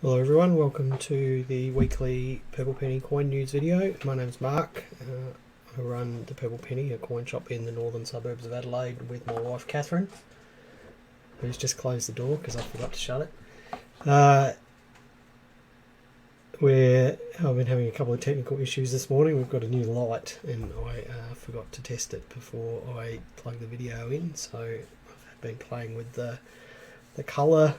Hello everyone, welcome to the weekly Purple Penny coin news video. My name's Mark. I run the Purple Penny, a coin shop in the northern suburbs of Adelaide with my wife Catherine, who's just closed the door because I forgot to shut it. I've been having a couple of technical issues this morning. We've got a new light and I forgot to test it before I plug the video in, so I've been playing with the colour,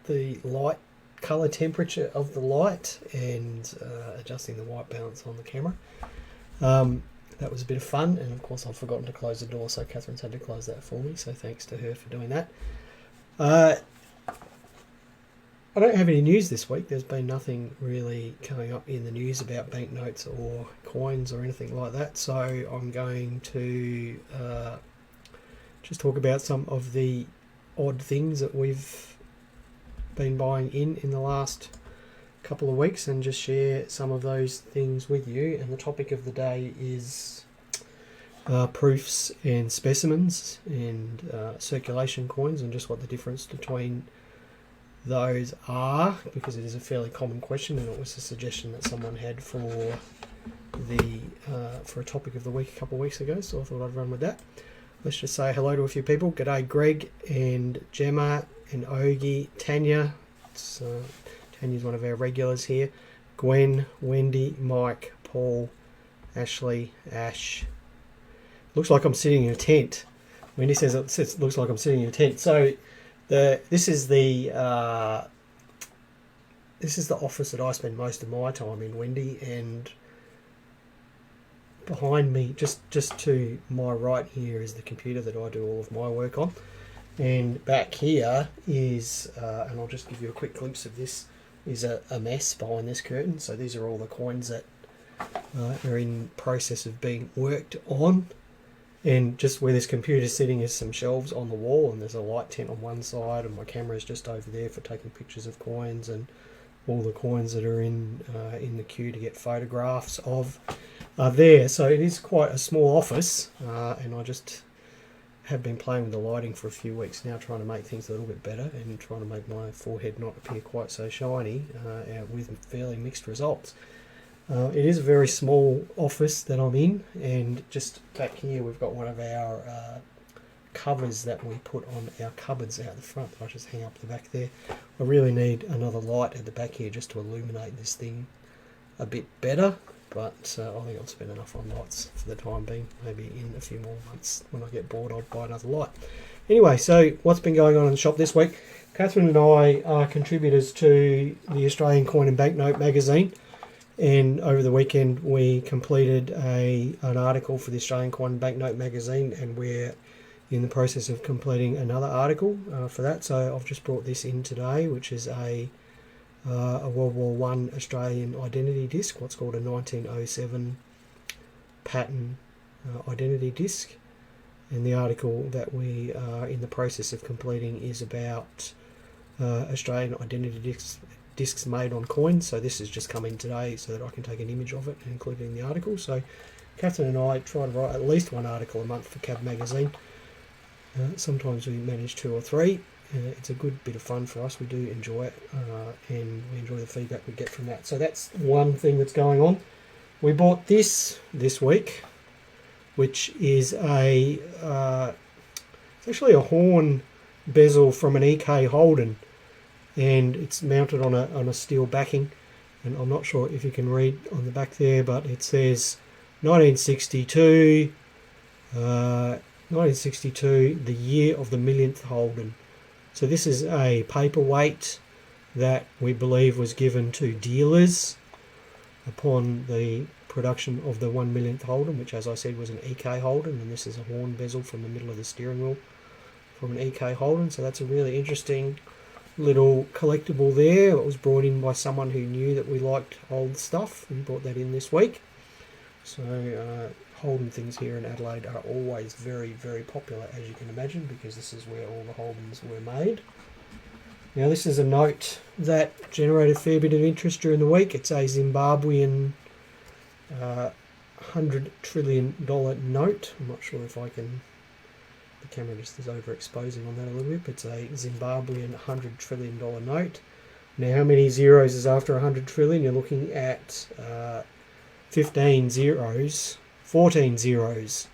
the light colour temperature of the light and adjusting the white balance on the camera. That was a bit of fun, and of course I've forgotten to close the door, so Catherine's had to close that for me, so thanks to her for doing that. I don't have any news this week. There's been nothing really coming up in the news about banknotes or coins or anything like that, so I'm going to just talk about some of the odd things that we've been buying in the last couple of weeks and just share some of those things with you. And the topic of the day is proofs and specimens and circulation coins, and just what the difference between those are, because it is a fairly common question and it was a suggestion that someone had for a topic of the week a couple of weeks ago, so I thought I'd run with that. Let's just say hello to a few people. G'day Greg and Gemma and Ogie, Tanya. Tanya's one of our regulars here. Gwen, Wendy, Mike, Paul, Ashley, Ash. Looks like I'm sitting in a tent. Wendy says it looks like I'm sitting in a tent. So this is the office that I spend most of my time in, Wendy, and behind me, just to my right here, is the computer that I do all of my work on. And back here is, and I'll just give you a quick glimpse of this, is a mess behind this curtain. So these are all the coins that are in process of being worked on. And just where this computer's sitting is some shelves on the wall, and there's a light tent on one side, and my camera is just over there for taking pictures of coins and all the coins that are in the queue to get photographs of are there. So it is quite a small office, and I just have been playing with the lighting for a few weeks now, trying to make things a little bit better and trying to make my forehead not appear quite so shiny, with fairly mixed results. It is a very small office that I'm in, and just back here we've got one of our covers that we put on our cupboards out the front. I just hang up the back there. I really need another light at the back here just to illuminate this thing a bit better, but I think I'll spend enough on lights for the time being. Maybe in a few more months when I get bored I'll buy another light. Anyway, so what's been going on in the shop this week? Catherine and I are contributors to the Australian Coin and Banknote magazine, and over the weekend we completed an article for the Australian Coin and Banknote magazine, and we're in the process of completing another article for that. So I've just brought this in today, which is a World War I Australian identity disc, what's called a 1907 pattern identity disc. And the article that we are in the process of completing is about Australian identity discs made on coins. So this has just come in today so that I can take an image of it and include it in the article. So Catherine and I try to write at least one article a month for CAB magazine. Sometimes we manage 2 or 3. It's a good bit of fun for us. We do enjoy it, and we enjoy the feedback we get from that. So that's one thing that's going on. We bought this week, which is it's actually a horn bezel from an EK Holden, and it's mounted on a steel backing. And I'm not sure if you can read on the back there, but it says 1962. 1962, the year of the millionth Holden. So this is a paperweight that we believe was given to dealers upon the production of the 1 millionth Holden, which, as I said, was an EK Holden, and this is a horn bezel from the middle of the steering wheel from an EK Holden. So that's a really interesting little collectible there. It was brought in by someone who knew that we liked old stuff and brought that in this week. So Holden things here in Adelaide are always very, very popular, as you can imagine, because this is where all the Holdens were made. Now this is a note that generated a fair bit of interest during the week. It's a Zimbabwean $100 trillion note. I'm not sure if I can The camera just is overexposing on that a little bit. It's a Zimbabwean $100 trillion note. Now, how many zeros is after 100 trillion? You're looking at 15 zeros, 14 zeros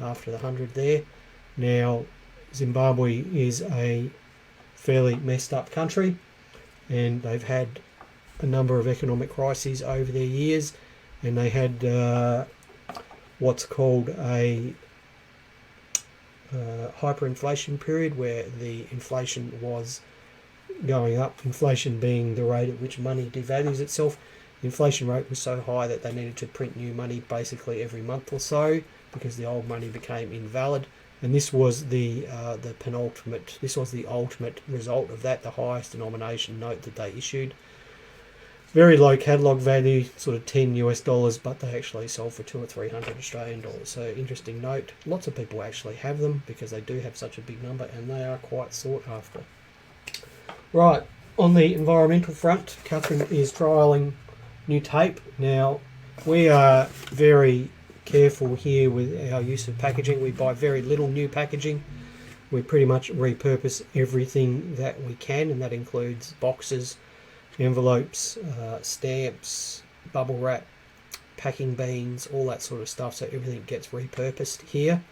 after the 100 there. Now, Zimbabwe is a fairly messed up country, and they've had a number of economic crises over their years, and they had what's called a hyperinflation period, where the inflation was going up, inflation being the rate at which money devalues itself. The inflation rate was so high that they needed to print new money basically every month or so, because the old money became invalid. And this was the penultimate, this was the ultimate result of that, the highest denomination note that they issued. Very low catalogue value, sort of $10 US, but they actually sold for 200 or 300 Australian dollars. So interesting note. Lots of people actually have them because they do have such a big number, and they are quite sought after. Right, on the environmental front, Catherine is trialling new tape. Now, we are very careful here with our use of packaging. We buy very little new packaging. We pretty much repurpose everything that we can, and that includes boxes, envelopes, stamps, bubble wrap, packing beans, all that sort of stuff. So everything gets repurposed here.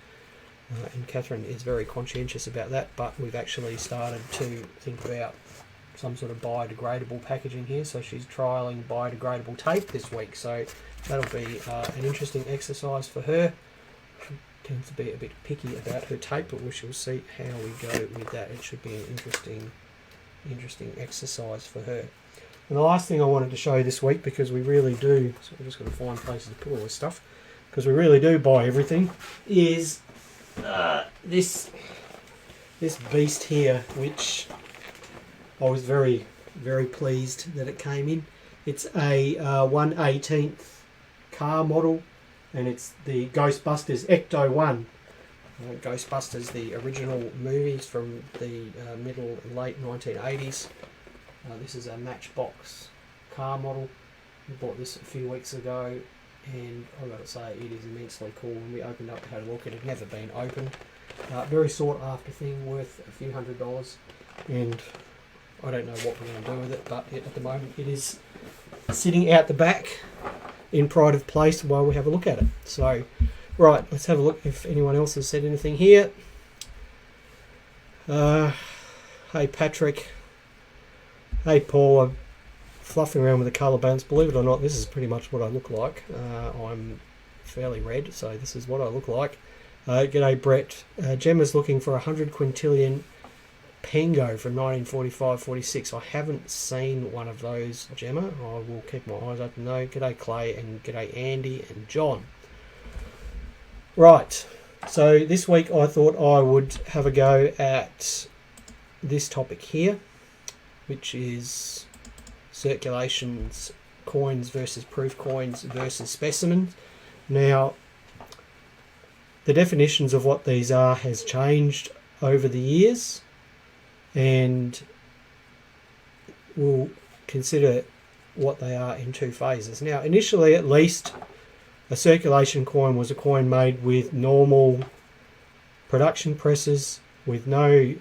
And Catherine is very conscientious about that, but we've actually started to think about some sort of biodegradable packaging here. So she's trialling biodegradable tape this week. So that'll be an interesting exercise for her. She tends to be a bit picky about her tape, but we shall see how we go with that. It should be an interesting exercise for her. And the last thing I wanted to show you this week, because we really do, so we're just going to find places to put all this stuff, because we really do buy everything, is this beast here, which I was very, very pleased that it came in. It's a 1/18th car model, and it's the Ghostbusters Ecto 1. Ghostbusters, the original movies from the middle and late 1980s. This is a Matchbox car model. We bought this a few weeks ago, and I've got to say it is immensely cool. When we opened up and had a look, it had never been opened. Very sought after thing, worth a few $100s, and I don't know what we're going to do with it, but at the moment it is sitting out the back in pride of place while we have a look at it. So, right, let's have a look if anyone else has said anything here. Hey Patrick. Hey Paul, I'm fluffing around with the colour balance. Believe it or not, this is pretty much what I look like. I'm fairly red, so this is what I look like. G'day Brett. Gemma's looking for 100 quintillion Pengo from 1945-46. I haven't seen one of those, Gemma. I will keep my eyes open though. G'day Clay, and g'day Andy and John. Right, so this week I thought I would have a go at this topic here, which is circulations, coins versus proof coins versus specimens. Now, the definitions of what these are has changed over the years, and we'll consider what they are in two phases. Now, initially at least, a circulation coin was a coin made with normal production presses, with no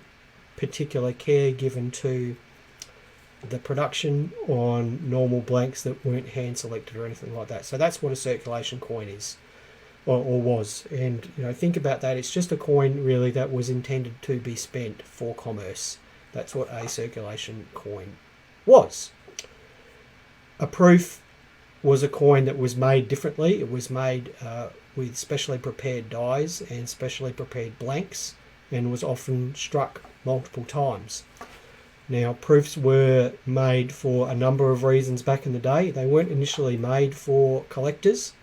particular care given to the production on normal blanks that weren't hand selected or anything like that. So that's what a circulation coin is, or was. And think about that. It's just a coin really that was intended to be spent for commerce. That's what a circulation coin was. A proof was a coin that was made differently. It was made with specially prepared dies and specially prepared blanks, and was often struck multiple times. Now, proofs were made for a number of reasons back in the day. They weren't initially made for collectors.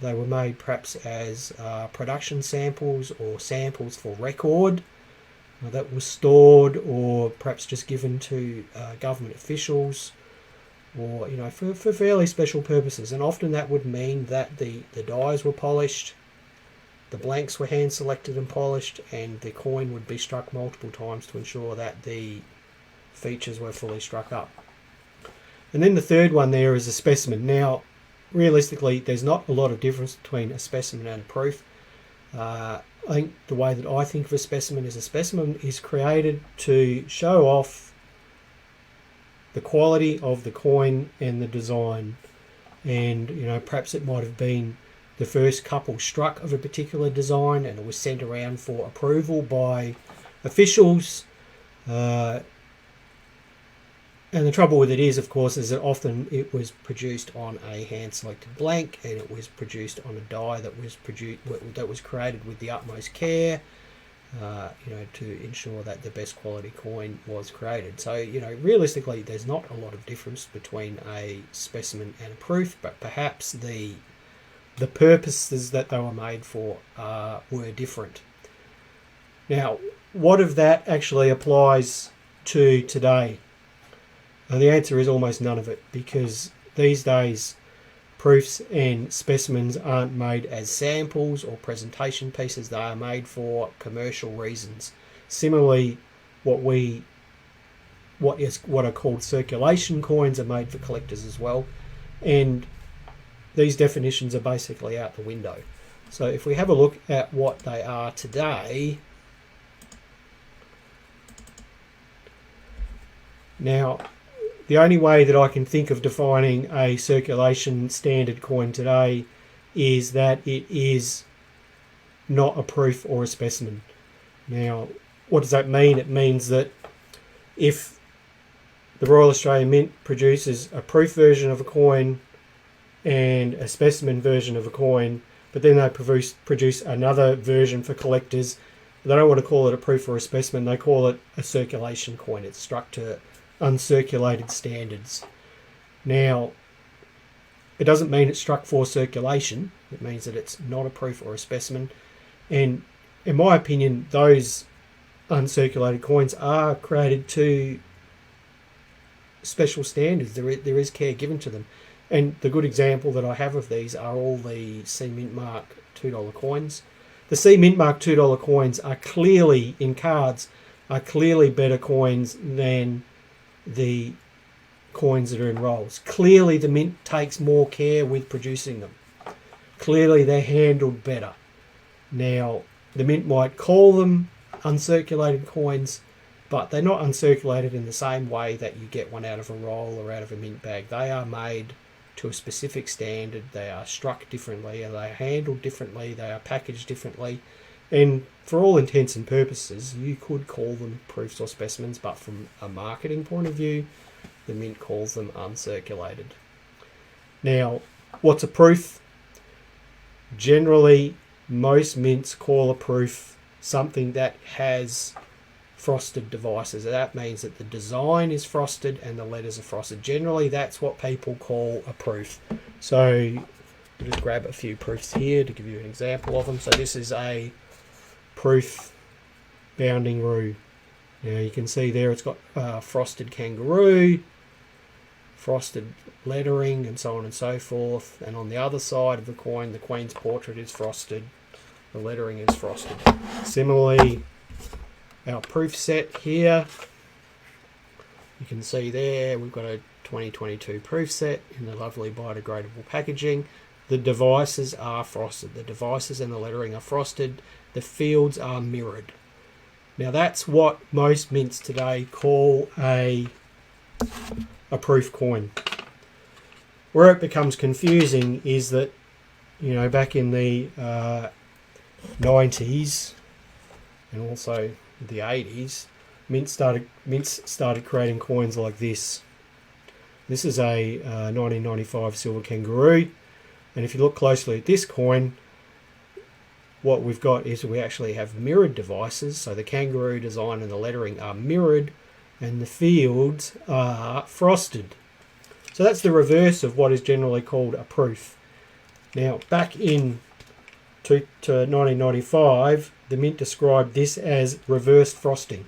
They were made perhaps as production samples or samples for record that was stored, or perhaps just given to government officials, or for fairly special purposes. And often that would mean that the dies were polished, the blanks were hand selected and polished, and the coin would be struck multiple times to ensure that the features were fully struck up. And then the third one there is a specimen. Now, realistically, there's not a lot of difference between a specimen and a proof. I think the way that I think of a specimen is created to show off the quality of the coin and the design. And, you know, perhaps it might have been the first couple struck of a particular design and it was sent around for approval by officials. And the trouble with it is, of course, is that often it was produced on a hand-selected blank, and it was produced on a die that was created with the utmost care, you know, to ensure that the best quality coin was created. So, you know, realistically, there's not a lot of difference between a specimen and a proof, but perhaps the purposes that they were made for were different. Now, what of that actually applies to today? And the answer is almost none of it, because these days proofs and specimens aren't made as samples or presentation pieces. They are made for commercial reasons. Similarly, what are called circulation coins are made for collectors as well, and these definitions are basically out the window. So if we have a look at what they are today, now the only way that I can think of defining a circulation standard coin today is that it is not a proof or a specimen. Now, what does that mean? It means that if the Royal Australian Mint produces a proof version of a coin and a specimen version of a coin, but then they produce another version for collectors, they don't want to call it a proof or a specimen, they call it a circulation coin. It's struck to Uncirculated Standards. Now, it doesn't mean it's struck for circulation. It means that it's not a proof or a specimen. And in my opinion, those uncirculated coins are created to special standards. There is care given to them. And the good example that I have of these are all the C Mint Mark $2 coins. The C Mint Mark $2 coins are clearly, in cards, are clearly better coins than the coins that are in rolls. Clearly the Mint takes more care with producing them. Clearly they're handled better. Now, the Mint might call them uncirculated coins, but they're not uncirculated in the same way that you get one out of a roll or out of a mint bag. They are made to a specific standard. They are struck differently, and they are handled differently, they are packaged differently. And for all intents and purposes, you could call them proofs or specimens, but from a marketing point of view, the Mint calls them uncirculated. Now, what's a proof? Generally, most mints call a proof something that has frosted devices. That means that the design is frosted and the letters are frosted. Generally, that's what people call a proof. So, I'll just grab a few proofs here to give you an example of them. So this is a proof bounding roo. Now you can see there it's got frosted kangaroo, frosted lettering, and so on and so forth. And on the other side of the coin, the Queen's portrait is frosted, the lettering is frosted. Similarly, our proof set here, you can see there we've got a 2022 proof set in the lovely biodegradable packaging. The devices are frosted. The devices and the lettering are frosted. The fields are mirrored. Now that's what most mints today call a proof coin. Where it becomes confusing is that, you know, back in the 90s and also the 80s, mints started creating coins like this. This is a 1995 silver kangaroo. And if you look closely at this coin, what we've got is we actually have mirrored devices. So the kangaroo design and the lettering are mirrored and the fields are frosted. So that's the reverse of what is generally called a proof. Now, back in to 1995, the Mint described this as reverse frosting.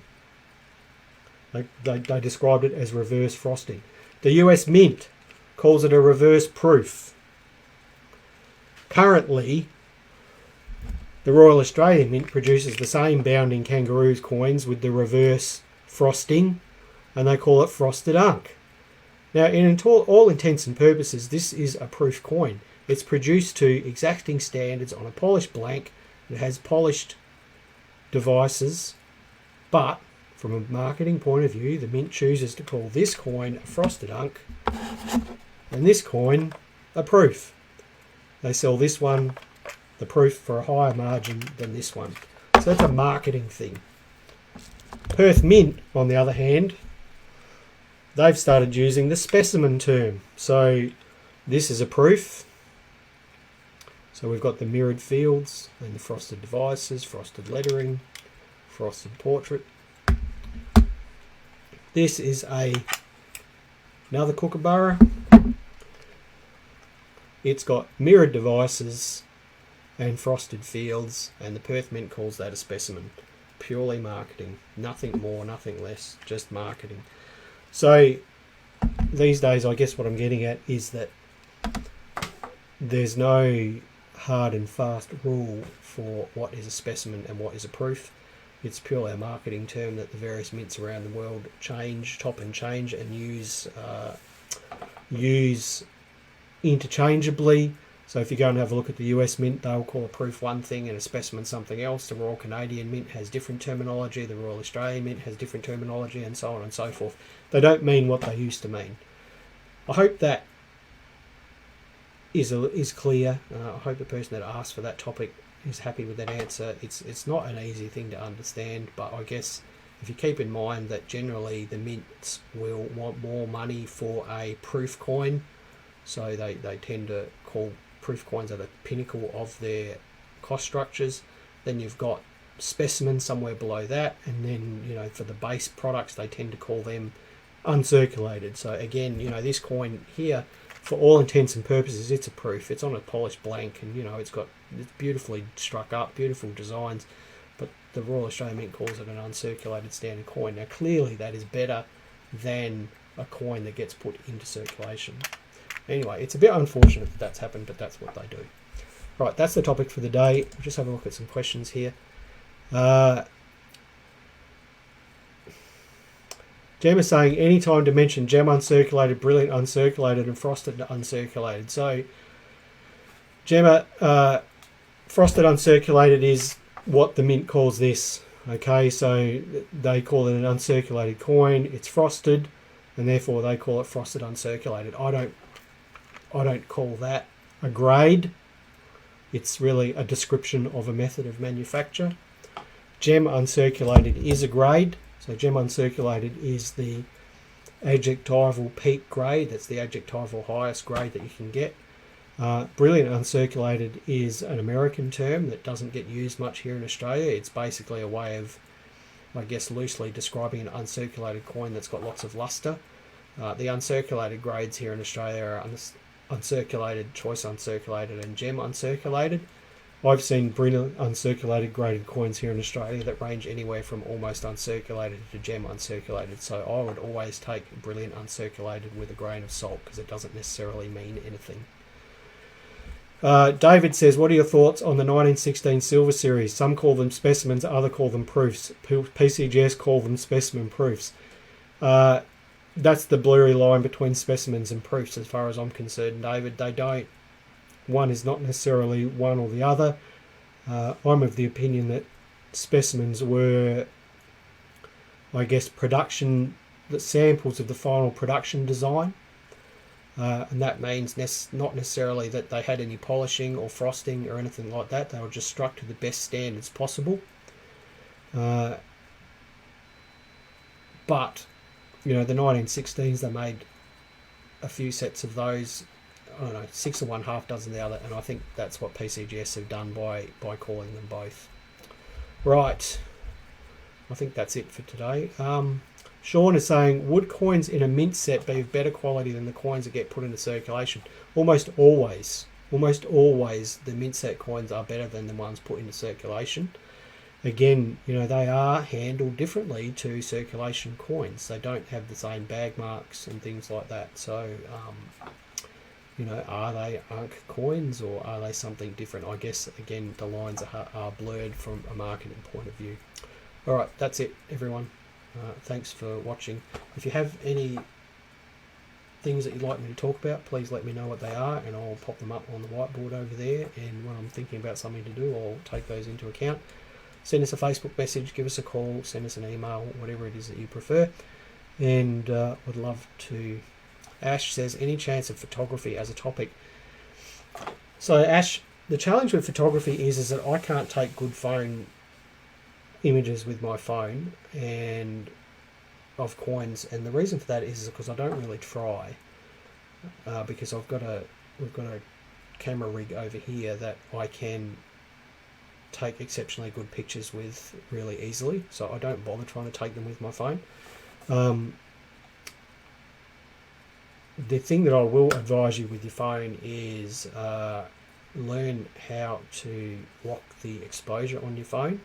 They described it as reverse frosting. The US Mint calls it a reverse proof. Currently, the Royal Australian Mint produces the same bounding kangaroos coins with the reverse frosting, and they call it frosted unk. Now, in all intents and purposes, this is a proof coin. It's produced to exacting standards on a polished blank. It has polished devices, but from a marketing point of view, the Mint chooses to call this coin a frosted unk and this coin a proof. They sell this one, the proof, for a higher margin than this one. So that's a marketing thing. Perth Mint, on the other hand, they've started using the specimen term. So this is a proof. So we've got the mirrored fields and the frosted devices, frosted lettering, frosted portrait. This is another kookaburra. It's got mirrored devices and frosted fields, and the Perth Mint calls that a specimen. Purely marketing, nothing more, nothing less, just marketing. So these days, I guess what I'm getting at is that there's no hard and fast rule for what is a specimen and what is a proof. It's purely a marketing term that the various mints around the world top and change and use interchangeably. So if you go and have a look at the US Mint, they'll call a proof one thing and a specimen something else. The Royal Canadian Mint has different terminology. The Royal Australian Mint has different terminology, and so on and so forth. They don't mean what they used to mean. I hope that is clear. I hope the person that asked for that topic is happy with that answer. It's not an easy thing to understand, but I guess if you keep in mind that generally the mints will want more money for a proof coin, so they tend to call proof coins are the pinnacle of their cost structures. Then you've got specimens somewhere below that, and then for the base products they tend to call them uncirculated. So again, this coin here, for all intents and purposes, it's a proof. It's on a polished blank, and it's beautifully struck up, beautiful designs, but the Royal Australian Mint calls it an uncirculated standard coin. Now clearly that is better than a coin that gets put into circulation. Anyway, it's a bit unfortunate that that's happened, but that's what they do. Right, that's the topic for the day. We'll just have a look at some questions here. Gem is saying, any time to mention gem uncirculated, brilliant uncirculated, and frosted uncirculated. So, Gemma, frosted uncirculated is what the Mint calls this. Okay, so they call it an uncirculated coin. It's frosted, and therefore they call it frosted uncirculated. I don't call that a grade. It's really a description of a method of manufacture. Gem uncirculated is a grade. So gem uncirculated is the adjectival peak grade. That's the adjectival highest grade that you can get. Brilliant uncirculated is an American term that doesn't get used much here in Australia. It's basically a way of, I guess, loosely describing an uncirculated coin that's got lots of luster. The uncirculated grades here in Australia are uncirculated, choice uncirculated, and gem uncirculated. I've seen brilliant uncirculated graded coins here in Australia that range anywhere from almost uncirculated to gem uncirculated. So I would always take brilliant uncirculated with a grain of salt, because it doesn't necessarily mean anything. David says, what are your thoughts on the 1916 Silver Series? Some call them specimens, others call them proofs. PCGS call them specimen proofs. That's the blurry line between specimens and proofs as far as I'm concerned, David. They don't. One is not necessarily one or the other. I'm of the opinion that specimens were, I guess, the samples of the final production design. And that means not necessarily that they had any polishing or frosting or anything like that. They were just struck to the best standards possible. But the 1916s, they made a few sets of those. I don't know, 6 of one, half dozen the other, and I think that's what PCGS have done by calling them both. Right, I think that's it for today. Sean is saying, would coins in a mint set be of better quality than the coins that get put into circulation? Almost always the mint set coins are better than the ones put into circulation. Again, they are handled differently to circulation coins. They don't have the same bag marks and things like that. So, are they Unk coins or are they something different? I guess, again, the lines are blurred from a marketing point of view. All right, that's it, everyone. Thanks for watching. If you have any things that you'd like me to talk about, please let me know what they are, and I'll pop them up on the whiteboard over there. And when I'm thinking about something to do, I'll take those into account. send us a Facebook message, give us a call, send us an email, whatever it is that you prefer. And would love to. Ash says, any chance of photography as a topic? So Ash, the challenge with photography is that I can't take good phone images with my phone and of coins, and the reason for that is because I don't really try, because we've got a camera rig over here that I can take exceptionally good pictures with really easily, so I don't bother trying to take them with my phone. The thing that I will advise you with your phone is learn how to lock the exposure on your phone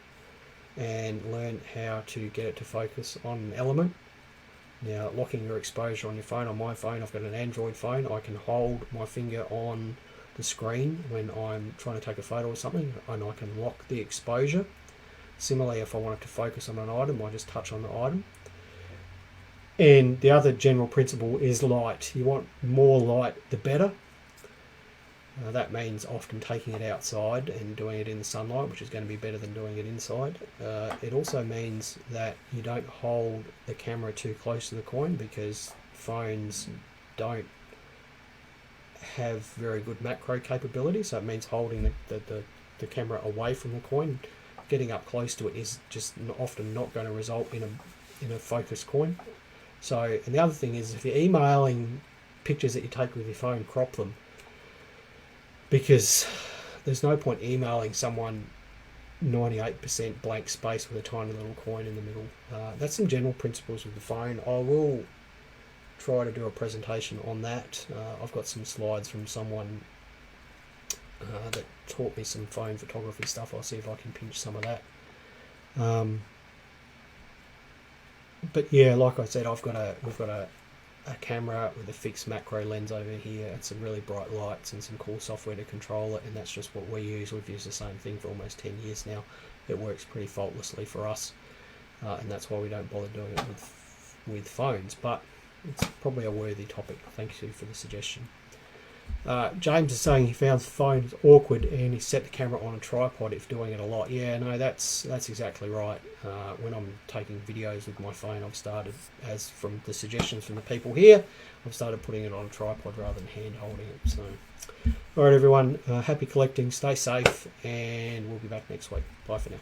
and learn how to get it to focus on an element. Now, locking your exposure on your phone, on my phone, I've got an Android phone, I can hold my finger on the screen when I'm trying to take a photo or something, and I can lock the exposure. Similarly, if I want it to focus on an item, I just touch on the item. And the other general principle is light. You want more light, the better. That means often taking it outside and doing it in the sunlight, which is going to be better than doing it inside. It also means that you don't hold the camera too close to the coin, because phones don't have very good macro capability, so it means holding the camera away from the coin. Getting up close to it is just often not going to result in a focused coin. So, and the other thing is, if you're emailing pictures that you take with your phone, crop them, because there's no point emailing someone 98% blank space with a tiny little coin in the middle. That's some general principles with the phone. I will try to do a presentation on that. I've got some slides from someone that taught me some phone photography stuff. I'll see if I can pinch some of that. But yeah, like I said, we've got a camera with a fixed macro lens over here and some really bright lights and some cool software to control it, and that's just what we use. We've used the same thing for almost 10 years now. It works pretty faultlessly for us, and that's why we don't bother doing it with phones, but it's probably a worthy topic. Thank you for the suggestion. James is saying he found phones awkward and he set the camera on a tripod if doing it a lot. Yeah, no, that's exactly right. When I'm taking videos with my phone, I've started, as from the suggestions from the people here, I've started putting it on a tripod rather than hand holding it. So, all right, everyone, happy collecting, stay safe, and we'll be back next week. Bye for now.